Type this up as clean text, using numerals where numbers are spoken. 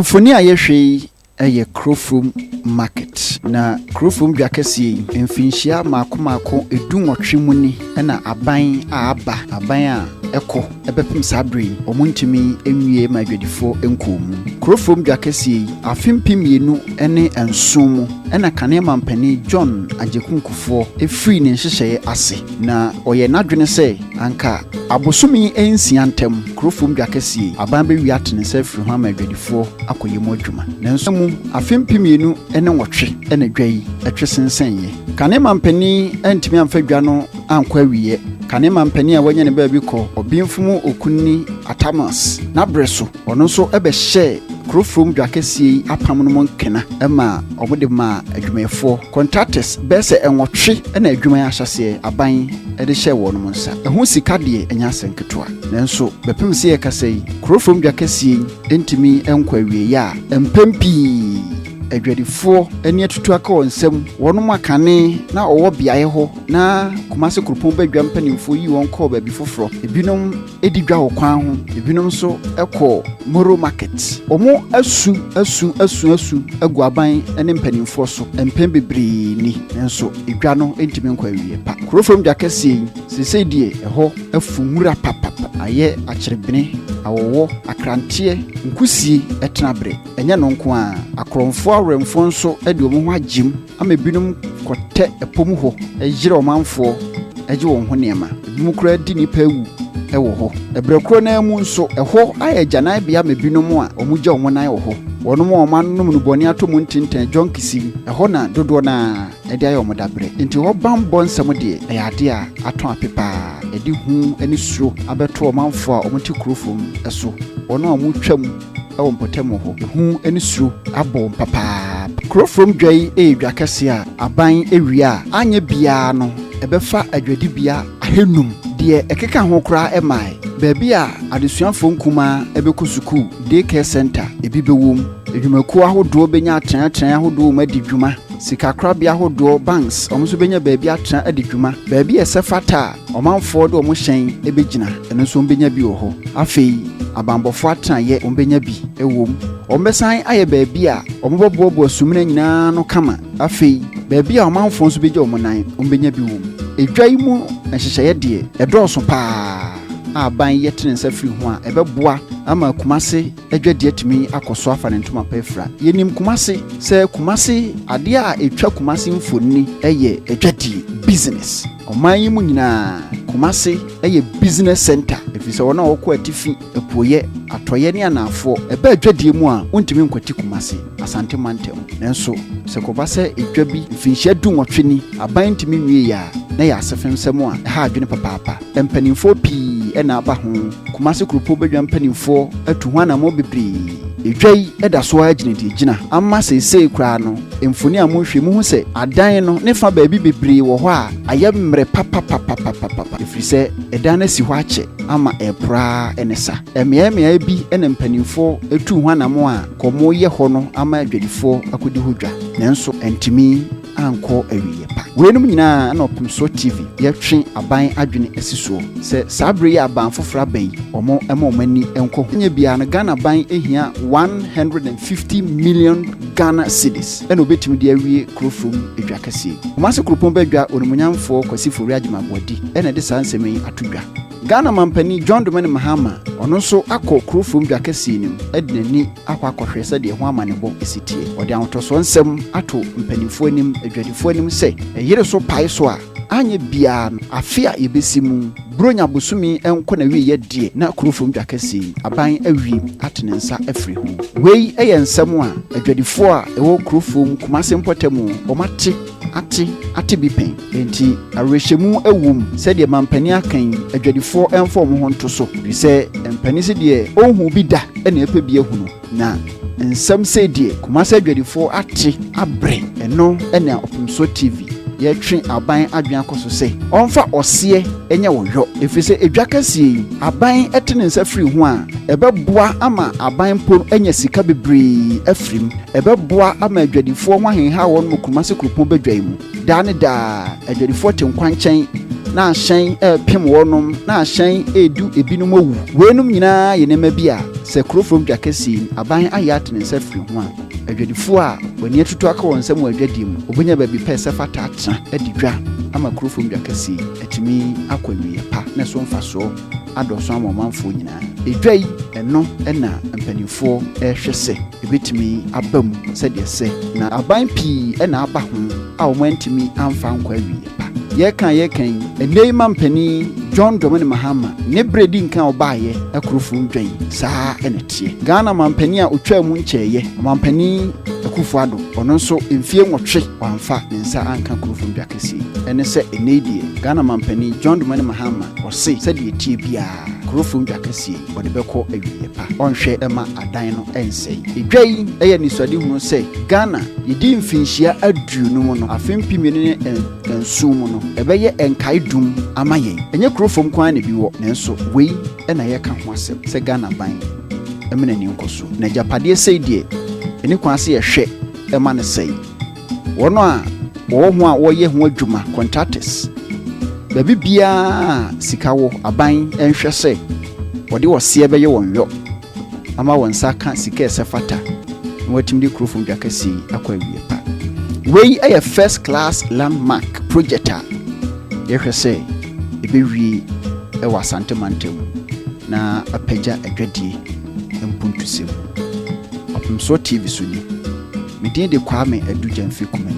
Emfoni a yehwe eye Krofrom Market na Krofrom dwakesi mfinhia maako edunwotwe muni na aban a eko ebepem sabri omuntimi enwie madwadifo enkomu Krofrom dwakesi afimpim yenu ene ensomu na kanema mpani John Ajekunkufoɔ efri ne nhyehyɛ ase na oye nadwene sɛ anka abosomi ensia ntem Krofrom dwakesi aban be wi atene sɛ firi ho amadwadifo akoyemu adwuma nanso mu afimpim yenu ene nwotwe ene dwai etwe sensenye kanema mpani entimi amfa dwa no ankwa wiye kanema mpani a wanya ne baabi kɔ obimfumu okunni atamas na breso ono nso ebɛhyɛ Krofrom dwakesi apam no monkena ema omode ma adwumayefo contractors bɛsɛ enwotwe na adwumay ahyase aban de hyɛ wɔn mo nsa ɛho sika de enya asenketoa nanso bɛpem sɛ yɛkasɛ Krofrom dwakesi entimi enkwa wiye a empempi adwadifo ani atutu aka onsem wono makane na owo biaye ho na kumase kurupon badwa mpanimfo yi won kɔ baabi foforo ebinom edidwa wo kwan ho ebinom so ekɔ Market omo asu agu aban ene mpanimfo so empem bebree ni nanso edwa no entimi nkɔ awie pa Krofrom dwakesi sesei die ɛhɔ afunwura papapa ayɛ akyerebene awowo akrantie nkusie etenabre enya no nko a akromfo awremfo nso ede omo ho agim ama binum kote epom ho ejire omanfo eje won ho niema ebimu kura di nipa ewu ewo ho ebrekro na emu nso eho ayajanan bia me binum a omugya omonan wo ho wono mo omanum no boni atomu ntintan jonkisim eho na dodo na ede ayo modabre nti ho bambɔ nsɛm de ayade a aton apepa edi hu ani suro abeto omanfo a omti Krofrom eso wono omutwam ewo mpotemo ho hu ani suro abɔ papa Krofrom dwai dwakese a aban ewia anya bia no ebefa adwadi bia ahenum de ekeka ho kra emai baabi a adesuafo nkuma ebekɔ sukuu daycare center ebi bewom edwumaku ahodo benya atran ahodo ma didwuma sikakra bia ahodo banks omso benya baabi atran adidwuma baabi esefata omanfo de omo hyɛn ebegyina eno so benya bi wo ho afei abambɔfo atran ye ombenya bi ewom ombesan aye baabi a omobobobo asumina nyina no kama afei baabi a omanfo nso begya omonan ombenya bi wom edwai mu nhyehyɛ de edɔɔso pa aban yetene nsa firi ho a ebeboa ama kumase adwade atimi akoso afa ne ntoma pefra yenim kumase sɛ kumase ade a etwa kumase mfonni eye adwade business oman yi mu nyina kumase eye business center efisɛ wona wokɔ atifi epoye atoye ne anafo eba adwade mu a ontimi nkwati kumase asante mantem nanso sɛ koba sɛ edwa bi mfinhia dunwotwe ni aban ntimi nwie ya na ya asefensɛm a ha adwene papaapa empanimfo pii ena aba ho kumase kurupo badwa mpanimfo atu ho na mo bebree edwai eda so agine de gina amma sesei kra no emfoni a mo hwe mu ho sɛ adan no ne fa baabi bebree wɔ hɔ a ayɛ mmre papapapapapa efrisɛ edan na si hɔ akyɛ ama epra enesa emea bi ena mpanimfo atu ho na mo a komo yɛ hɔ no ama adwadifo akodi hodwa nanso entimi anko awiye pa wenum nyina na Opemsuo TV yɛtwe aban adwene asisuo sɛ sabre ya aban fofora ban omo omani enko nya bia na Ghana ban ehia 150 million Ghana cedis ena obetimi de awie Krofrom edwakase omase Krofrom badwa onumunyamfo kwasifo riagema bodi ena de sansemi atodwa Ghana mampani John Domene Mahama ono nso akɔ Krofrom dwakase nim edinani akɔ akɔhwɛ sɛ de ho amanebo esitie ɔde ahotoso nsɛm ato mpanimfo anim adwadifo anim sɛ eyere so pae so a anya bia afia yebesimu bronya bosumi enko na wie yedie na Krofrom dwakase aban awi atene nsa afri ho wei eye nsɛm a adwadifo a ɛwɔ Krofrom kumase mpɔtemu ɔmate ate bipen enti arehemu ewum sɛ de mampani akan adwadifo ɛmfo mo ho nto so bi sɛ empani se de ohun bi da ɛna epe bi ehunu na nsɛm sɛ de kumase adwadifo ate abre ɛno ɛna Opemsuo TV yɛtwe aban adwen akoso sɛ ɔmfa ɔseɛ enya wɔhwɔ efisɛ edwakase aban ɛtene nsa firi ho a ɛbɛboa ama aban pon enya sika bebree afrim ɛbɛboa ama adwadifo ho ahenha wɔn mu kumase kuropon badwai mu da ne da adwadifo te nkwankyɛn na ahyɛn pem wɔnom na ahyɛn edu ebinom owu wenum nyinaa yenema bi a sɛ Krofrom Jakesi aban ayɛ atene nsa firi ho a adwadifo a wani atutu aka wɔn nsɛm wɔ adwadi mu obenya baabi pɛ sɛ fata atena adi dwa ama Krofrom Jakesi atumi akɔ awie pa na so mfasoɔ adɔso ama ɔmanfoɔ nyinaa edwa yi ɛno ɛna mpanimfoɔ ɛhwɛ sɛ ebetumi aba mu sɛdeɛ sɛ na aban pii ɛna aba ho a wɔn antumi amfa nkɔ awie pa yɛkan ɛnɛ ma mpani John Dominic Mahama ne bredi nkan ɔbaayɛ Krofrom dwan saa ɛna tie Ghana mampani a otwa mu nkyɛɛyɛ mampani Akufo-Addo ɔno nso mfie nwɔtwe wamfa ne nsa anka Krofrom Jakesi ɛne sɛ ɛnɛ die Ghana mampani John Dominic Mahama ɔse sɛdeɛ tie biara Krofrom Jakesi ɔde bɛkɔ awie pa ɔnhwɛ ɛma adan no ɛnsɛe edwa yi ɛyɛ nisɔde hunu sɛ Ghana yɛdi mfinhyia aduonu mu no afempi mmienu ne nson mu no ɛbɛyɛ ɛnkae dum ama yɛn ɛnyɛ Krofrom kwan na bi wɔ nanso wei ɛna yɛka ho asɛm sɛ Ghana ban ɛmena ni nkɔ so na japadeɛ sɛ deɛ ɛni kwan sɛ yɛhwɛ ɛma ne sɛ wɔn a wɔwɔ ho a wɔyɛ ho adwuma contractors baabi biara sika wɔ aban ɛnhwɛ sɛ wɔde wɔseɛ bɛyɛ wɔn yɔ ama wɔn nsa ka sika ɛsɛ fata na wɔatim de Krofrom Jakesi akɔ awie pa wei ɛyɛ first class landmark project a yɛhwɛ sɛ ɛbɛwie ɛwɔ Asante Mantam na apagya adwadie mpuntusɛm Opemsuo TV so ni medin de Kwame Adugya mfi kuma